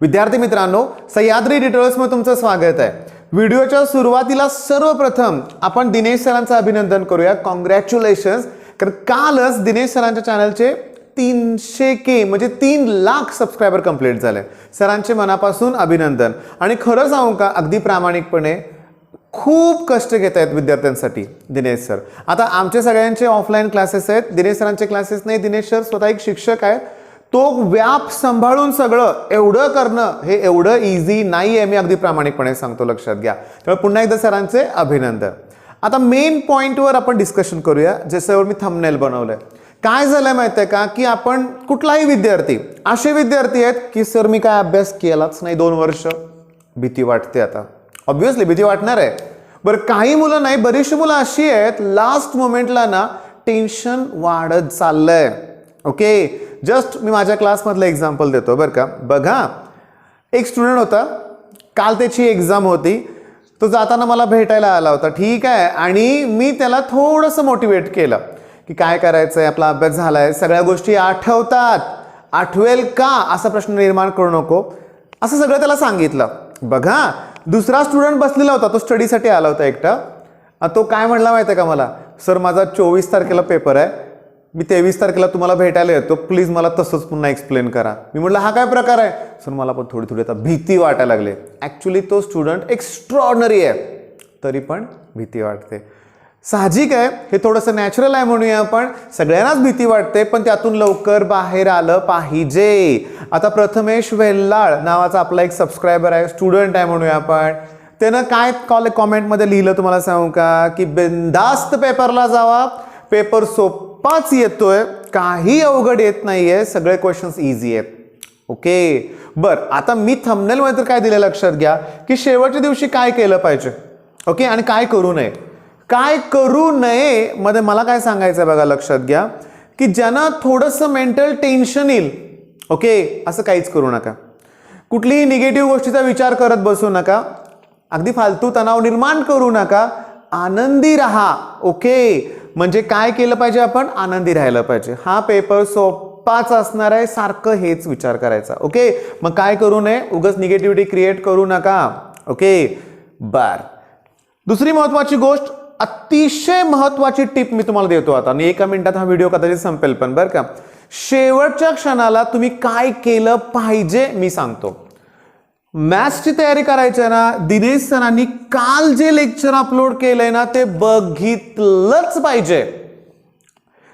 विद्यार्थी मित्रांनो, सह्याद्री ट्युटोरियल्स मध्ये तुमचं स्वागत आहे. व्हिडिओच्या सुरुवातीला सर्वप्रथम आपण दिनेश सरांचं अभिनंदन करूया. कॉंग्रॅच्युलेशन्स. कारण कालच दिनेश सरांच्या चॅनलचे 300K म्हणजे 3 लाख सबस्क्रायबर कंप्लीट झाले. सरांचे मनापासून अभिनंदन. आणि खरं सांगू का, अगदी प्रामाणिकपणे खूप कष्ट घेत आहेत विद्यार्थ्यांसाठी दिनेश सर. आता आमचे सगळ्यांचे ऑफलाईन क्लासेस आहेत, दिनेश सरांचे क्लासेस नाही. दिनेश सर स्वतः एक शिक्षक आहेत. तो व्याप सांभाळून सगळं एवढं करणं हे एवढं इझी नाही आहे, मी अगदी प्रामाणिकपणे सांगतो, लक्षात घ्या. त्यामुळे पुन्हा एकदा सरांचे अभिनंदन. आता मेन पॉइंटवर आपण डिस्कशन करूया, ज्याच्यावर मी थंबनेल बनवलंय. काय झालंय माहिती आहे का, की आपण कुठलाही विद्यार्थी, असे विद्यार्थी आहेत की सर मी काय अभ्यास केलाच नाही 2 वर्ष, भीती वाटते. आता ऑब्व्हियसली भीती वाटणार आहे. बरं, काही मुलं नाही, बरीचशी मुलं अशी आहेत लास्ट मोमेंटला ना टेन्शन वाढत चाललंय. ओके, जस्ट मी माझ्या क्लासमधलं एक्झाम्पल देतो बरं का. बघा, एक स्टुडंट होता, काल त्याची एक्झाम होती. तो जाताना मला भेटायला आला होता, ठीक आहे. आणि मी त्याला थोडंसं मोटिवेट केलं की काय करायचंय, आपला अभ्यास झालाय, सगळ्या गोष्टी आठवतात, आठवेल का असा प्रश्न निर्माण करू नको, असं सगळं त्याला सांगितलं. बघा, दुसरा स्टुडंट बसलेला होता, तो स्टडीसाठी आला होता एकटा. तो काय म्हणला माहिती आहे का मला, सर माझा 24 तारखेला पेपर आहे, मी 23 तारखेला तुम्हाला भेटायला येतो, प्लीज मला तसंच पुन्हा एक्सप्लेन करा. मी म्हटलं हा काय प्रकार आहे. सर मला पण थोडी थोडी आता भीती वाटायला लागली. ॲक्च्युली तो स्टुडंट एक्स्ट्रॉर्डनरी आहे, तरी पण भीती वाटते. साहजिक आहे, हे थोडंसं नॅचरल आहे म्हणूया आपण. सगळ्यांनाच भीती वाटते, पण त्यातून लवकर बाहेर आलं पाहिजे. आता प्रथमेश वेल्लाळ नावाचा आपला एक सबस्क्रायबर आहे, स्टुडंट आहे म्हणूया आपण. त्यानं काय कॉमेंटमध्ये लिहिलं तुम्हाला सांगू का, की बिनधास्त पेपरला जावा, पेपर सोपाच येतोय, काही अवघड येत नाहीये, सगळे क्वेश्चन्स इझी आहेत. ओके, बर, आता मी थंबनेल मध्ये काय दिलं लक्षात घ्या, की शेवटच्या दिवशी काय केलं पाहिजे. ओके, आणि काय करू नये. काय करू नये मध्ये मला काय सांगायचं आहे बघा, लक्षात घ्या, की ज्यांना थोडंसं मेंटल टेन्शन येईल, ओके, असं काहीच करू नका. कुठलीही निगेटिव्ह गोष्टीचा विचार करत बसू नका, अगदी फालतू तणाव निर्माण करू नका, आनंदी राहा. ओके, म्हणजे काय केलं पाहिजे, आपण आनंदी राहायला पाहिजे. हा पेपर सोपाच असणार आहे, सारखं हेच विचार करायचा. ओके, मग काय करू नये, उगाच निगेटिव्हिटी क्रिएट करू नका. ओके, बर. दुसरी महत्वाची गोष्ट, अतिशय महत्वाची टिप मी तुम्हाला देतो आता, आणि 1 मिनिटात हा व्हिडिओ कदाचित संपेल पण बरं का. शेवटच्या क्षणाला तुम्ही काय केलं पाहिजे मी सांगतो. मॅथ्सची तयारी करायची आहे ना, दिनेश सरांनी काल जे लेक्चर अपलोड केलंय ना, ते बघितलंच पाहिजे.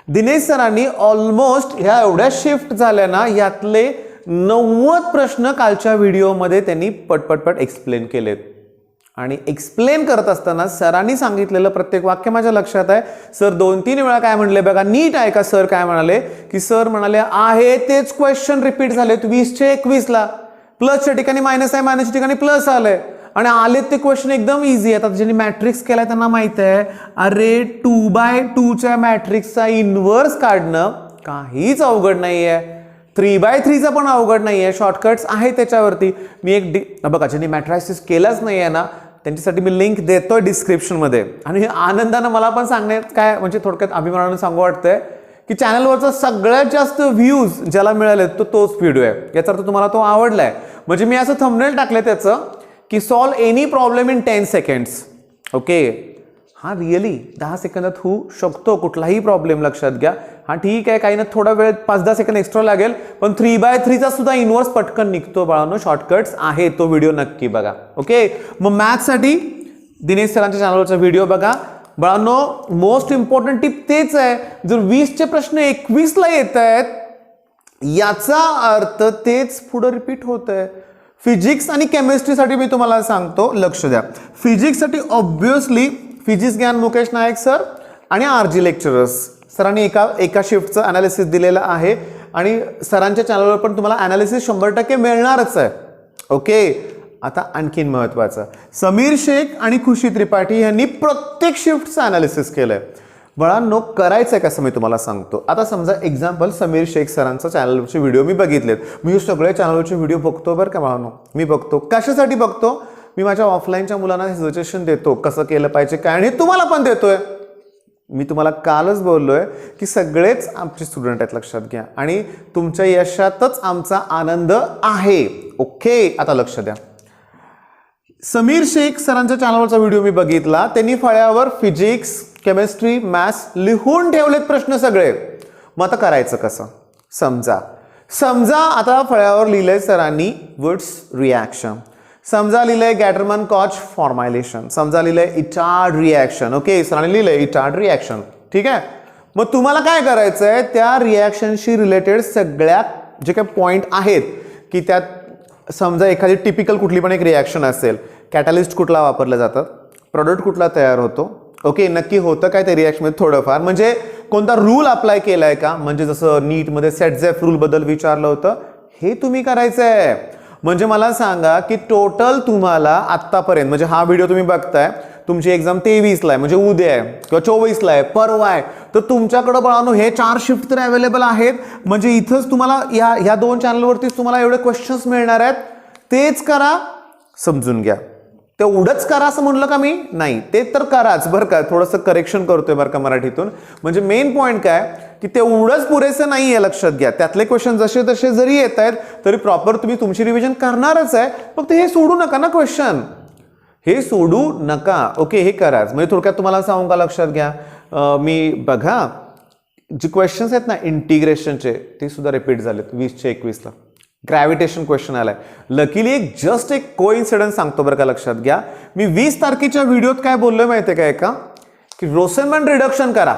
दिनेश सरांनी ऑलमोस्ट ह्या एवढ्या शिफ्ट झाल्या ना, यातले 90 प्रश्न कालच्या व्हिडिओमध्ये त्यांनी पटपटपट एक्सप्लेन केलेत. आणि एक्सप्लेन करत असताना सरांनी सांगितलेलं प्रत्येक वाक्य माझ्या लक्षात आहे. सर 2-3 वेळा काय म्हणले बघा, नीट ऐका. सर काय म्हणाले, की सर म्हणाले आहे तेच क्वेश्चन रिपीट झालेत 20चे 21ला. प्लसच्या ठिकाणी मायनस आहे, मायनसच्या ठिकाणी प्लस आलंय, आणि आलेत ते क्वेश्चन एकदम इझी आहे. आता ज्यांनी मॅट्रिक्स केलाय त्यांना माहित आहे, अरे 2/2च्या मॅट्रिक्सचा इन्व्हर्स काढणं काहीच अवघड नाहीये. 3/3चा पण अवघड नाहीये, शॉर्टकट्स आहेत त्याच्यावरती. मी एक बघा, ज्यांनी मॅट्रायसिस केलाच नाहीये ना, त्यांच्यासाठी मी लिंक देतोय डिस्क्रिप्शन मध्ये. आणि आनंदानं मला पण सांगण्यात काय, म्हणजे थोडक्यात अभिमानानं सांगू वाटतंय, की चॅनलवरचा सगळ्यात जास्त व्ह्यूज ज्याला मिळाले तोच व्हिडिओ आहे. याचा अर्थ तुम्हाला तो आवडलाय. म्हणजे मी असं थंबनेल टाकलंय त्याचं, की solve any problem in 10 seconds. Okay, हा रिअली 10 सेकंदात होऊ शकतो कुठलाही प्रॉब्लेम, लक्षात घ्या. हा ठीक आहे, काही ना थोडा वेळ 5-10 सेकंद एक्स्ट्रा लागेल, पण 3/3चा सुद्धा इन्व्हर्स पटकन निघतो बाळांनो. शॉर्टकट्स आहे, तो व्हिडिओ नक्की बघा. ओके, मग मॅथ्ससाठी दिनेश सरांच्या चॅनलवरचा व्हिडिओ बघा बाळांनो. मोस्ट इम्पॉर्टंट टिप तेच आहे, जर 20चे प्रश्न 21ला येत आहेत, याचा अर्थ तेच पुढे रिपीट होत आहे. फिजिक्स आणि केमिस्ट्रीसाठी मी तुम्हाला सांगतो, लक्ष द्या. फिजिक्ससाठी ऑब्व्हियसली फिजिक्स ज्ञान मुकेश नायक सर आणि RG लेक्चरर्स सरांनी एका शिफ्टचं अनालिसिस दिलेलं आहे, आणि सरांच्या चॅनलवर पण तुम्हाला अनालिसिस 100% मिळणारच आहे. ओके, आता आणखीन महत्वाचं, समीर शेख आणि खुशी त्रिपाठी यांनी प्रत्येक शिफ्टचं अनालिसिस केलंय. बाळांनो, करायचंय कसं मी तुम्हाला सांगतो. आता समजा एक्झाम्पल, समीर शेख सरांचा चॅनलवरचे व्हिडिओ मी बघितलेत. मी सगळे चॅनलवरचे व्हिडिओ बघतो बरं का बाळांनो. मी बघतो, कशासाठी बघतो, मी माझ्या ऑफलाईनच्या मुलांना सजेशन देतो कसं केलं पाहिजे काय, आणि तुम्हाला पण देतोय. मी तुम्हाला कालच बोललोय की सगळेच आमचे स्टुडंट आहेत, लक्षात घ्या, आणि तुमच्या यशातच आमचा आनंद आहे. ओके, आता लक्ष द्या. समीर शेख सरांच्या चॅनलवरचा व्हिडिओ मी बघितला. त्यांनी फळ्यावर फिजिक्स, केमिस्ट्री, मॅथ्स लिहून ठेवलेत प्रश्न सगळे. मग आता करायचं कसं? समजा आता फळ्यावर लिहिलंय सरांनी वुड्स रिॲक्शन, समजा लिहिलंय गॅटरमन कॉच फॉर्म्युलेशन, समजा लिहिलंय इटार्ड रिॲक्शन. ओके, सरांनी लिहिलंय इटार्ड रिॲक्शन. ठीक आहे, मग तुम्हाला काय करायचं आहे, त्या रिॲक्शनशी रिलेटेड सगळ्या जे काही पॉईंट आहेत की त्यात समजा एखादी टिपिकल कुठली पण एक रिॲक्शन असेल, कॅटलिस्ट कुठला वापरला जातात, प्रोडक्ट कुठला तयार होतो, ओके, नक्की होतं काय ते रिॲक्शनमध्ये थोडंफार, म्हणजे कोणता रूल अप्लाय केलाय का, म्हणजे जसं नीटमध्ये सेट-झेफ रूल बद्दल विचारलं होतं, हे तुम्ही करायचं आहे. म्हणजे मला सांगा की टोटल तुम्हाला आत्तापर्यंत, म्हणजे हा व्हिडिओ तुम्ही बघताय, तुमची एक्झाम 23 ला आहे, म्हणजे उद्या आहे किंवा 24 ला आहे, परवा आहे, तर तुमच्याकडं बाळांनो हे 4 शिफ्ट तर अवेलेबल आहेत. म्हणजे इथंच तुम्हाला ह्या 2 चॅनलवरतीच तुम्हाला एवढे क्वेश्चन्स मिळणार आहेत. तेच करा, समजून घ्या. तेवढंच करा असं म्हणलं का मी? नाही, ते तर कराच बरं का, थोडंसं करेक्शन करतोय बरं का मराठीतून. म्हणजे मेन पॉईंट काय की तेवढंच पुरेसं नाही आहे, लक्षात घ्या. त्यातले क्वेश्चन जसे तसे जरी येत आहेत तरी प्रॉपर तुम्ही तुमची रिव्हिजन करणारच आहे. फक्त हे सोडू नका ना क्वेश्चन, हे सोडू नका. ओके, हे कराच. म्हणजे थोडक्यात तुम्हाला सांगू का, लक्षात घ्या. मी बघा जे क्वेश्चन्स आहेत ना इंटिग्रेशनचे, ते सुद्धा रिपीट झालेत 20चे 21ला. ग्रॅव्हिटेशन क्वेश्चन आलाय. लकीली एक कोइन्सिडन्स सांगतो बरं का, लक्षात घ्या. मी 20 तारखेच्या व्हिडिओत काय बोललोय माहितीये का, एका की रोसेनमॅन रिडक्शन करा,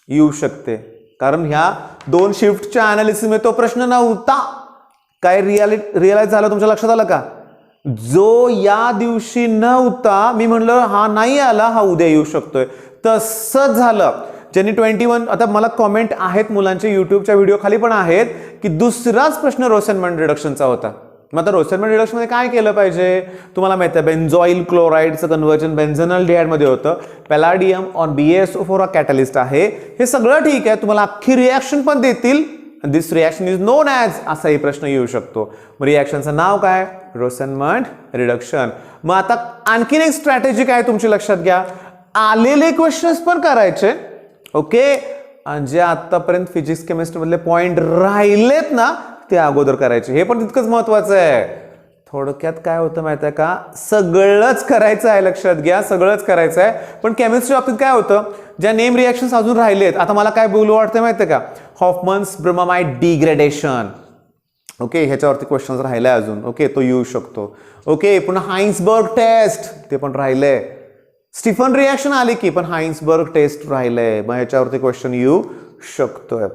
येऊ शकते. कारण ह्या 2 शिफ्टच्या अनालिसिसमध्ये तो प्रश्न नव्हता. काय रिअलाइज झालं, तुमच्या लक्षात आलं का? जो या दिवशी नव्हता, मी म्हणलं हा नाही आला, हा उद्या येऊ शकतोय, तसंच झालं. ज्यांनी 21, आता मला कॉमेंट आहेत मुलांचे युट्यूबच्या व्हिडिओ खाली पण आहेत की दुसराच प्रश्न रोसेनमॅन रिडक्शनचा होता. मग आता रोसेनमॅन रिडक्शनमध्ये काय केलं पाहिजे, तुम्हाला माहिती आहे बेन्झॉइल क्लोराईडचं कन्व्हर्जन बेन्झेनल डिहाइडमध्ये होतं. पॅलाडियम ऑन BaSO4 हा कॅटलिस्ट आहे. हे सगळं ठीक आहे, तुम्हाला अख्खी रिॲक्शन पण देतील. दिस रिॲक्शन इज नोन ॲज, असाही प्रश्न येऊ शकतो. मग रिॲक्शनचं नाव काय? रोसेनमॅन रिडक्शन. मग आता आणखीन एक स्ट्रॅटेजी काय तुमची, लक्षात घ्या. आलेले क्वेश्चन्स पण करायचे, ओके, आणि जे आतापर्यंत फिजिक्स केमिस्ट्री मधले पॉइंट राहिलेत ना ते अगोदर करायचे. हे पण तितकंच महत्वाचं आहे. थोडक्यात काय होतं माहिती आहे का, सगळंच करायचं आहे, लक्षात घ्या, सगळंच करायचं आहे. पण केमिस्ट्री बाबतीत काय होतं, ज्या नेम रिॲक्शन्स अजून राहिलेत, आता मला काय बोलू वाटतं माहिती आहे का, हॉफमन्स ब्रोमामाइड डिग्रेडेशन, ओके, ह्याच्यावरती क्वेश्चन्स राहिले अजून, ओके, तो येऊ शकतो. ओके, पुन्हा हाइन्सबर्ग टेस्ट, ते पण राहिलंय. स्टीफन रिॲक्शन आली की, पण हाइन्सबर्ग टेस्ट राहिलंय, मग याच्यावरती क्वेश्चन येऊ शकतोय.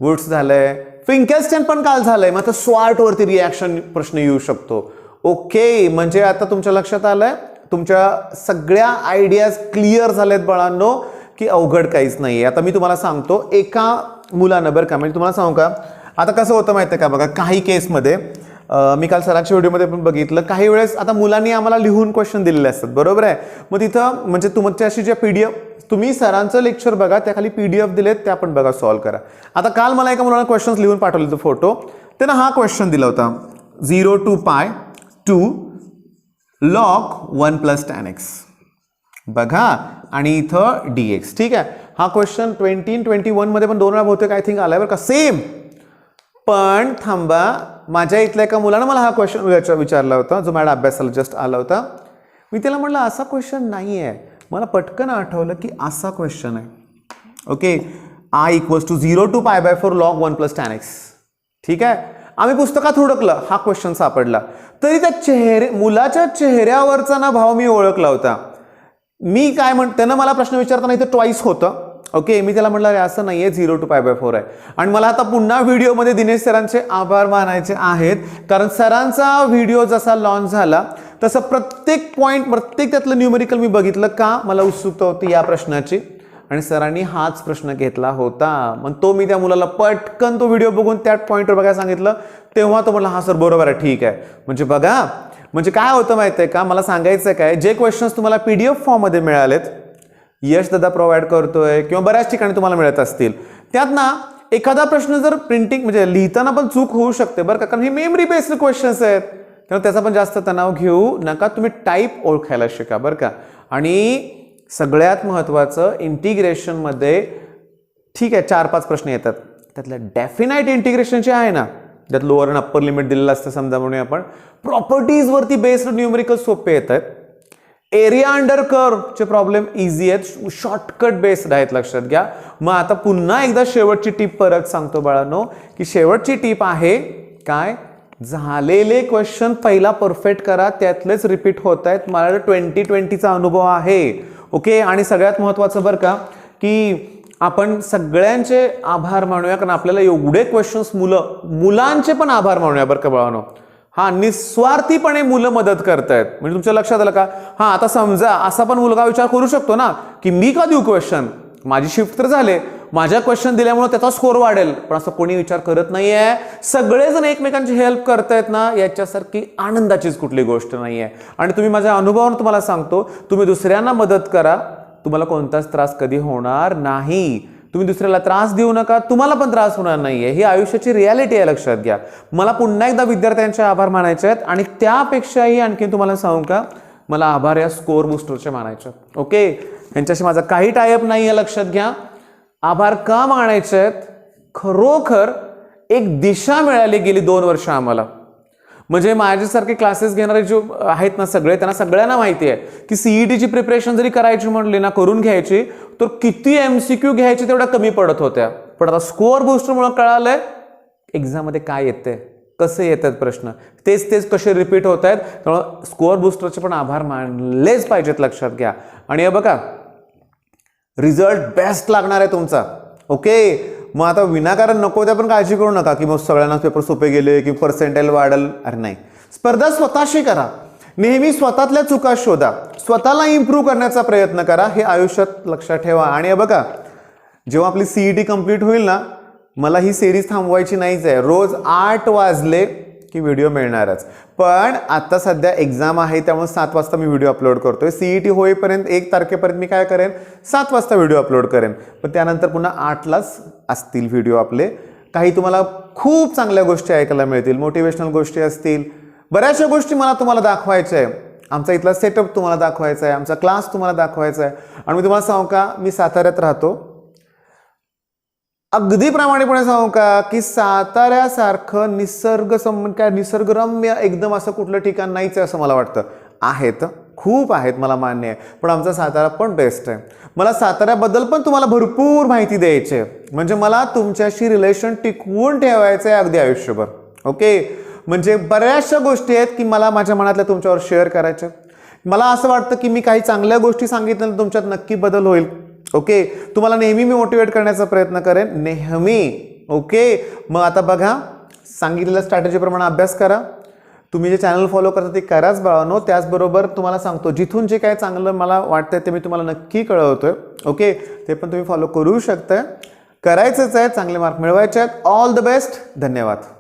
वुड्स झालंय, फिंकेलस्टाईन पण काल झालंय, मग आता स्वार्ट वरती रिॲक्शन प्रश्न येऊ शकतो. ओके, म्हणजे आता तुमच्या लक्षात आलंय, तुमच्या सगळ्या आयडियाज क्लिअर झालेत बाळांनो, की अवघड काहीच नाहीये. आता मी तुम्हाला सांगतो एका मुलानं, बरं का, म्हणजे तुम्हाला सांगू का, आता कसं होतं माहितीये का, बघा काही केसमध्ये मी काल सरांच्या व्हिडिओमध्ये पण बघितलं, काही वेळेस आता मुलांनी आम्हाला लिहून क्वेश्चन दिलेले असतात, बरोबर आहे. मग तिथं म्हणजे तुमच्याशी जे PDF, तुम्ही सरांचं लेक्चर बघा, त्या खाली PDF दिलेत, त्या पण बघा, सॉल्व्ह करा. आता काल मला एका मुलानं क्वेश्चन्स लिहून पाठवले होते फोटो, त्यानं हा क्वेश्चन दिला होता 0 to pi to log 1 plus tan x, बघा, आणि इथं dx. ठीक आहे, हा क्वेश्चन 21 मध्ये पण 2 वेळा बहुतेक आय थिंक आलाय बरं का, सेम. पण थांबा, माझ्या इथल्या एका मुलानं मला हा क्वेश्चन विचारला होता, जो माझ्या अभ्यासाला जस्ट आला होता. मी त्याला म्हटलं असा क्वेश्चन नाही आहे. मला पटकन आठवलं की असा क्वेश्चन आहे. Okay, I = 0 to pi/4 log 1 plus tan x. ठीक आहे, आम्ही पुस्तकात हुडकलं, हा क्वेश्चन सापडला. तरी त्या मुलाच्या चेहऱ्यावरचा ना भाव मी ओळखला होता. मी काय त्यानं मला प्रश्न विचारताना इथं ट्वाईस होतं. ओके, मी त्याला म्हटलं अरे असं नाहीये, 0 to pi/4 आहे. आणि मला आता पुन्हा व्हिडिओमध्ये दिनेश सरांचे आभार मानायचे आहेत, कारण सरांचा व्हिडिओ जसा लॉन्च झाला तसं प्रत्येक पॉईंट, प्रत्येक त्यातलं न्यूमेरिकल मी बघितलं. का, मला उत्सुकता होती या प्रश्नाची, आणि सरांनी हाच प्रश्न घेतला होता. मग तो मी त्या मुलाला पटकन तो व्हिडिओ बघून त्या पॉईंटवर बघायला सांगितलं. तेव्हा तो म्हटला हा सर बरोबर आहे, ठीक आहे. म्हणजे बघा, म्हणजे काय होतं माहिती आहे का, मला सांगायचं काय, जे क्वेश्चन्स तुम्हाला PDF फॉर्ममध्ये मिळालेत, यश दादा प्रोव्हाइड करतोय किंवा बऱ्याच ठिकाणी तुम्हाला मिळत असतील, त्यात ना एखादा प्रश्न जर प्रिंटिंग म्हणजे लिहिताना पण चूक होऊ शकते बरं का, कारण हे मेमरी बेस्ड क्वेश्चन्स आहेत, त्यामुळे त्याचा पण जास्त तणाव घेऊ नका. तुम्ही टाईप ओळखायला शिका बरं का. आणि सगळ्यात महत्त्वाचं इंटिग्रेशनमध्ये ठीक आहे 4-5 प्रश्न येतात, त्यातल्या डेफिनाइट इंटिग्रेशनचे आहे ना, त्यात लोअर आणि अप्पर लिमिट दिलेलं असतं समजा, म्हणून आपण प्रॉपर्टीजवरती बेस्ड न्यूमेरिकल सोपे येत आहेत. एरिया अंडर कर्वचे प्रॉब्लेम इझी आहेत, शॉर्टकट बेस्ड आहेत, लक्षात घ्या. मग आता पुन्हा एकदा शेवटची टीप परत सांगतो बाळांनो, की शेवटची टीप आहे काय, झालेले क्वेश्चन पहिला परफेक्ट करा, त्यातलेच रिपीट होत आहेत. मला 2020चा अनुभव आहे. ओके. आणि सगळ्यात महत्त्वाचं बरं का, की आपण सगळ्यांचे आभार मानूया, कारण आपल्याला एवढे क्वेश्चन्स मुलांचे पण आभार मानूया बरं का बाळांनो. हा, निस्वार्थीपणे मुलं मदत करतायत. म्हणजे तुमच्या लक्षात आलं का, हा आता समजा असा पण मुलगा विचार करू शकतो ना, की मी का देऊ क्वेश्चन, माझी शिफ्ट तर झाले, माझ्या क्वेश्चन दिल्यामुळे त्याचा स्कोर वाढेल. पण असं कोणी विचार करत नाहीये. सगळेजण एकमेकांची हेल्प करतायत ना, याच्यासारखी आनंदाचीच कुठली गोष्ट नाहीये. आणि तुम्ही माझ्या अनुभवावरून तुम्हाला सांगतो, तुम्ही दुसऱ्यांना मदत करा, तुम्हाला कोणताच त्रास कधी होणार नाही. तुम्ही दुसऱ्याला त्रास देऊ नका, तुम्हाला पण त्रास होणार नाहीये. ही आयुष्याची रियालिटी आहे, लक्षात घ्या. मला पुन्हा एकदा विद्यार्थ्यांचे आभार मानायचे आहेत, आणि त्यापेक्षाही आणखी तुम्हाला सांगू का, मला आभार या स्कोर बुस्टरचे मानायचे. ओके. यांच्याशी माझा काही टायअप नाही आहे, लक्षात घ्या. आभार का मानायचे आहेत, खरोखर एक दिशा मिळाली गेली 2 वर्ष आम्हाला. म्हणजे माझ्यासारखे क्लासेस घेणारे जे आहेत ना सगळे, त्यांना सगळ्यांना माहिती आहे की सीईटीची प्रिपरेशन जरी करायची म्हणली ना, करून घ्यायची, तर किती MCQ घ्यायचे तेवढ्या कमी पडत होत्या. पण आता स्कोअर बुस्टरमुळे कळालंय एक्झाम मध्ये काय येते, कसे येतात प्रश्न, तेच कसे रिपीट होत आहेत. त्यामुळे स्कोअर बुस्टरचे पण आभार मानलेच पाहिजेत, लक्षात घ्या. आणि हे बघा, रिझल्ट बेस्ट लागणार आहे तुमचा. ओके. मग आता विनाकारण नको त्या पण काळजी करू नका, की मग सगळ्यांना पेपर सोपे गेले की पर्सेंटेज वाढल. अरे नाही, स्पर्धा स्वतःशी करा. नेहमी स्वतःतल्या चुका शोधा, स्वतःला इम्प्रूव्ह करण्याचा प्रयत्न करा. हे आयुष्यात लक्षात ठेवा. आणि हे बघा, जेव्हा आपली सीईटी कंप्लीट होईल ना, मला ही सिरीज थांबवायची नाहीच आहे. रोज 8 वाजले की व्हिडिओ मिळणारच. पण आता सध्या एक्झाम आहे, त्यामुळे 7 वाजता मी व्हिडिओ अपलोड करतोय. सीईटी होईपर्यंत 1 तारखेपर्यंत मी काय करेन, 7 वाजता व्हिडिओ अपलोड करेन. पण त्यानंतर पुन्हा 8लाच असतील व्हिडिओ आपले. काही तुम्हाला खूप चांगल्या गोष्टी ऐकायला मिळतील, मोटिवेशनल गोष्टी असतील, बऱ्याचशा गोष्टी मला तुम्हाला दाखवायच्या आहे. आमचा इथला सेटअप तुम्हाला दाखवायचा आहे, आमचा क्लास तुम्हाला दाखवायचा आहे. आणि मी तुम्हाला सांगू का, मी साताऱ्यात राहतो. अगदी प्रामाणिकपणे सांगू का, की साताऱ्यासारखं निसर्गरम्य एकदम असं कुठलं ठिकाण नाहीच आहे असं मला वाटतं. आहेत, खूप आहेत, मला मान्य आहे. पण आमचा सातारा पण बेस्ट आहे. मला साताऱ्याबद्दल पण तुम्हाला भरपूर माहिती द्यायची आहे. म्हणजे मला तुमच्याशी रिलेशन टिकवून ठेवायचं आहे अगदी आयुष्यभर. ओके. म्हणजे बऱ्याचशा गोष्टी आहेत की मला माझ्या मनातल्या तुमच्यावर शेअर करायच्या. मला असं वाटतं की मी काही चांगल्या गोष्टी सांगितल्या तर तुमच्यात नक्की बदल होईल. ओके. तुम्हाला नेहमी मी मोटिवेट करण्याचा प्रयत्न करेन, नेहमी. ओके. मग आता बघा, सांगितलेल्या स्ट्रॅटेजीप्रमाणे अभ्यास करा. तुम्ही जे चॅनल फॉलो करता ते कराच बाळांनो. त्याचबरोबर तुम्हाला सांगतो, जिथून जे काय चांगलं मला वाटतंय ते मी तुम्हाला नक्की कळवतोय. ओके. ते पण तुम्ही फॉलो करू शकताय. करायचंच आहे, चांगले मार्क मिळवायचे आहेत. All the best. धन्यवाद.